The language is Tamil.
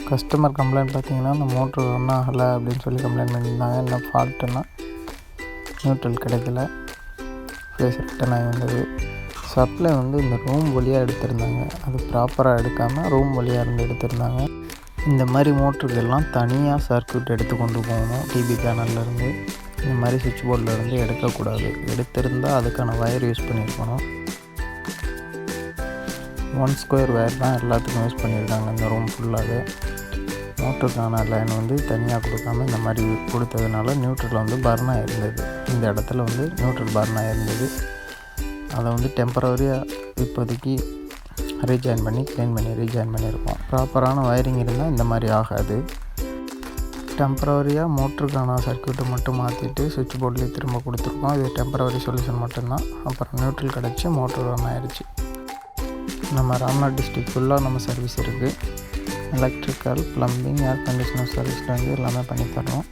கஸ்டமர் கம்ப்ளைண்ட் பார்த்தீங்கன்னா, அந்த மோட்ரு ரன் ஆகலை அப்படின்னு சொல்லி கம்ப்ளைண்ட் பண்ணியிருந்தாங்க. என்ன ஃபால்ட்டுன்னா நியூட்ரல் கிடைக்கல, ஃபேஸ் ரிட்டன் ஆகி வந்தது. சப்ளை இந்த ரூம் வழியாக எடுத்திருந்தாங்க, அது ப்ராப்பராக எடுக்காமல் ரூம் வழியாக இருந்து எடுத்திருந்தாங்க. இந்த மாதிரி மோட்ருக்கெல்லாம் தனியாக சர்க்யூட் எடுத்து கொண்டு போகணும். டிபி பேனல்லேருந்து இந்த மாதிரி சுவிட்ச் போர்ட்லேருந்து எடுக்கக்கூடாது. எடுத்திருந்தால் அதுக்கான வயர் யூஸ் பண்ணியிருக்கணும். 1 ஸ்கொயர் வயர் தான் எல்லாத்துக்கும் யூஸ் பண்ணியிருக்காங்க. இந்த ரூம் ஃபுல்லாகவே மோட்டருக்கான லைன் தனியாக கொடுக்காமல் இந்த மாதிரி கொடுத்ததுனால நியூட்ரல் பர்ன் ஆகிருந்தது. இந்த இடத்துல நியூட்ரல் பர்ன் ஆகிருந்தது. அதை டெம்பரவரியாக இப்போதைக்கு ரீஜாயின் பண்ணி க்ளீன் பண்ணி ரீஜாயின் பண்ணியிருக்கோம். ப்ராப்பரான வயரிங் இருந்தால் இந்த மாதிரி ஆகாது. டெம்பரவரியாக மோட்டருக்கான சர்க்யூட்டை மட்டும் மாற்றிட்டு சுவிட்ச் போர்ட்லேயே திரும்ப கொடுத்துருக்கோம். இது டெம்பரவரி சொல்யூஷன் மட்டும்தான். அப்புறம் நியூட்ரல் கிடச்சி மோட்டர் ரன் ஆயிடுச்சு. நம்ம ராம்நாத் டிஸ்ட்ரிக்ட் ஃபுல்லாக நம்ம சர்வீஸ் இருக்குது. எலக்ட்ரிக்கல், ப்ளம்பிங், ஏர் கண்டிஷனர் சர்வீஸ்லேருந்து எல்லாமே பண்ணித்தரோம்.